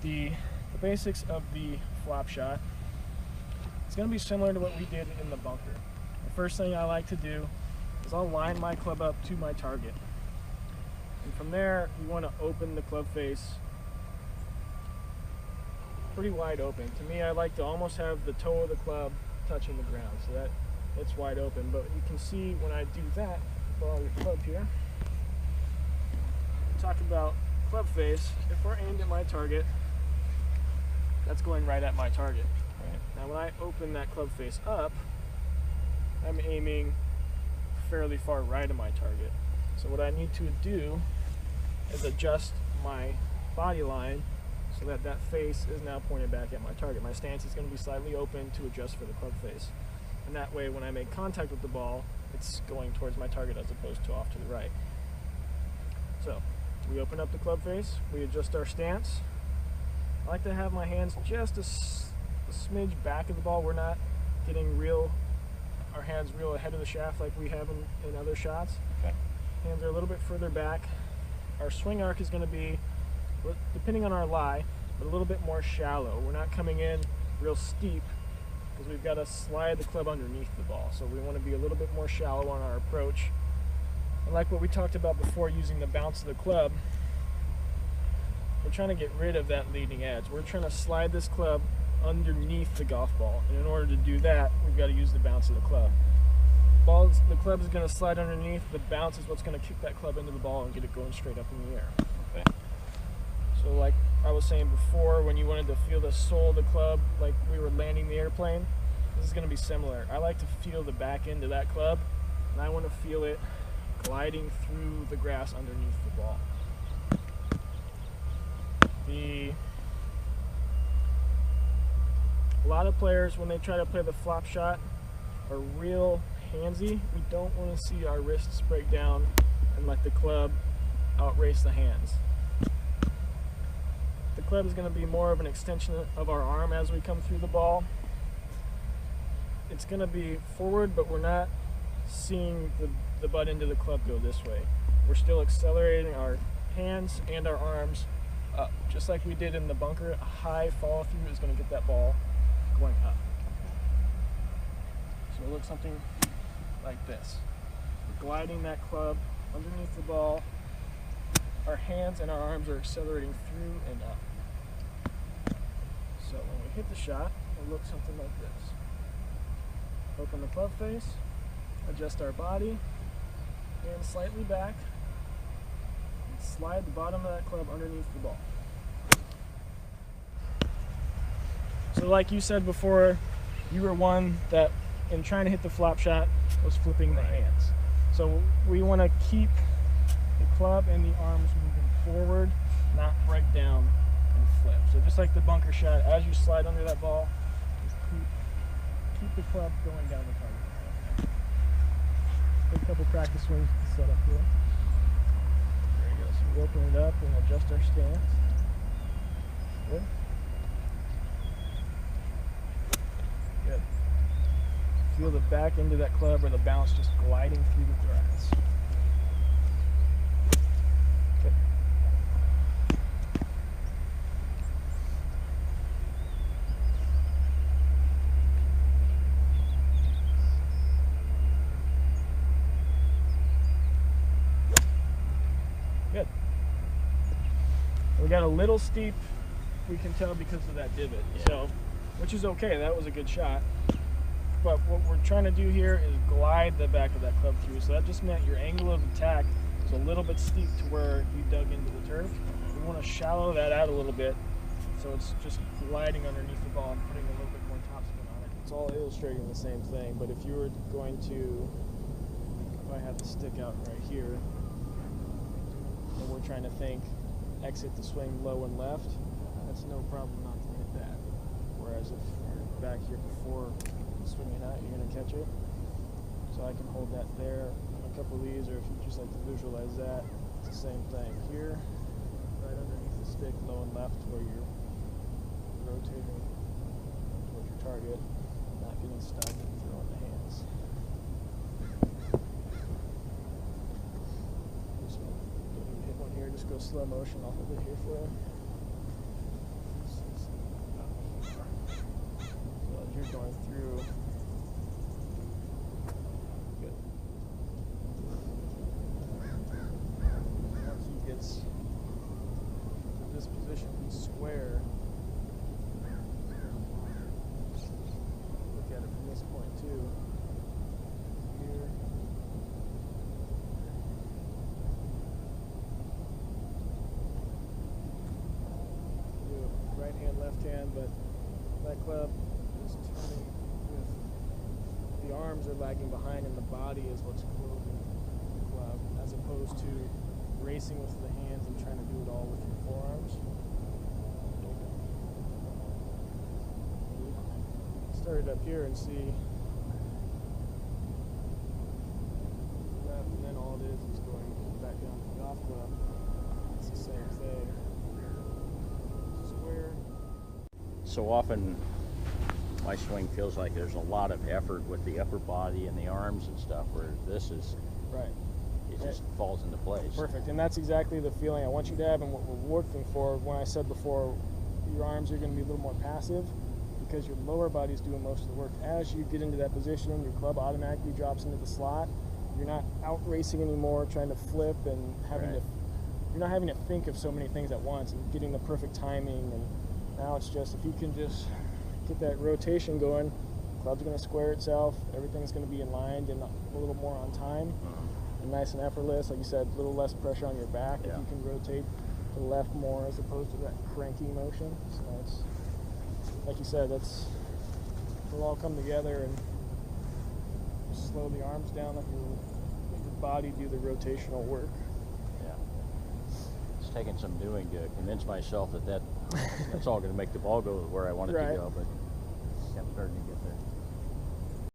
the basics of the flop shot. It's going to be similar to what we did in the bunker. The first thing I like to do is I'll line my club up to my target. And from there, you want to open the club face pretty wide open. To me, I like to almost have the toe of the club touching the ground, so it's wide open. But you can see when I do that, borrow your club here, talk about club face. If we're aimed at my target, that's going right at my target. Right? Now when I open that club face up, I'm aiming fairly far right of my target. So what I need to do is adjust my body line so that that face is now pointed back at my target. My stance is going to be slightly open to adjust for the club face. And that way when I make contact with the ball, it's going towards my target as opposed to off to the right. So we open up the club face, we adjust our stance. I like to have my hands just a smidge back of the ball. We're not getting our hands real ahead of the shaft like we have in other shots. Okay. Hands are a little bit further back. Our swing arc is going to be, depending on our lie, but a little bit more shallow. We're not coming in real steep because we've got to slide the club underneath the ball. So we want to be a little bit more shallow on our approach. And like what we talked about before, using the bounce of the club, we're trying to get rid of that leading edge. We're trying to slide this club underneath the golf ball. And in order to do that, we've got to use the bounce of the club. The club is going to slide underneath. The bounce is what's going to kick that club into the ball and get it going straight up in the air. Okay. So like I was saying before, when you wanted to feel the sole of the club like we were landing the airplane, this is going to be similar. I like to feel the back end of that club, and I want to feel it gliding through the grass underneath the ball. A lot of players, when they try to play the flop shot, are real handsy. We don't want to see our wrists break down and let the club outrace the hands. The club is going to be more of an extension of our arm as we come through the ball. It's going to be forward, but we're not seeing the butt end of the club go this way. We're still accelerating our hands and our arms up. Just like we did in the bunker, a high follow through is going to get that ball going up. So it looks something like this. We're gliding that club underneath the ball. Our hands and our arms are accelerating through and up. So when we hit the shot, it'll look something like this. Open the club face, adjust our body, hands slightly back, and slide the bottom of that club underneath the ball. So like you said before, you were one that, in trying to hit the flop shot, was flipping the hands. So we want to keep the club and the arms moving forward, not break down and flip. So just like the bunker shot, as you slide under that ball, just keep the club going down the target. Take a couple practice swings to set up here. There you go. So we open it up and adjust our stance. Good. Good. Feel the back end of that club or the bounce just gliding through the grass. Okay. Good. We got a little steep, we can tell because of that divot. Yeah. So, which is okay, that was a good shot. But what we're trying to do here is glide the back of that club through. So that just meant your angle of attack is a little bit steep to where you dug into the turf. We want to shallow that out a little bit so it's just gliding underneath the ball and putting a little bit more topspin on it. It's all illustrating the same thing, but if you were going to, if I had the stick out right here, and we're trying to think exit the swing low and left, that's no problem not to hit that. Whereas if you're back here before swinging out, you're going to catch it. So I can hold that there on a couple of these, or if you just like to visualize that, it's the same thing. Here, right underneath the stick, low and left, where you're rotating towards your target, not getting stuck and throwing the hands. Just hit one here, just go slow motion, I'll hold it here for you. going through. Good. Once he gets to this position, he's square. Look at it from this point too. Here. Do right hand, left hand, but that club is turning with the arms are lagging behind and the body is what's closing the club, as opposed to racing with the hands and trying to do it all with your forearms. Start it up here and see left, and then all it is going back down to the off club. It's the same thing. Square. So often my swing feels like there's a lot of effort with the upper body and the arms and stuff, where this is, Right. it just falls into place. Perfect, and that's exactly the feeling I want you to have and what we're working for. When I said before, your arms are going to be a little more passive because your lower body's doing most of the work. As you get into that position, your club automatically drops into the slot. You're not out racing anymore, trying to flip and having Right. you're not having to think of so many things at once and getting the perfect timing. And now it's just, if you can just get that rotation going, club's going to square itself, everything's going to be in line and a little more on time. And nice and effortless, like you said, a little less pressure on your back if you can rotate to the left more as opposed to that cranky motion. So it's, like you said, it'll all come together and slow the arms down, let your body do the rotational work. Yeah. It's taken some doing to convince myself that that's all going to make the ball go where I want it to go, but I'm starting to get there.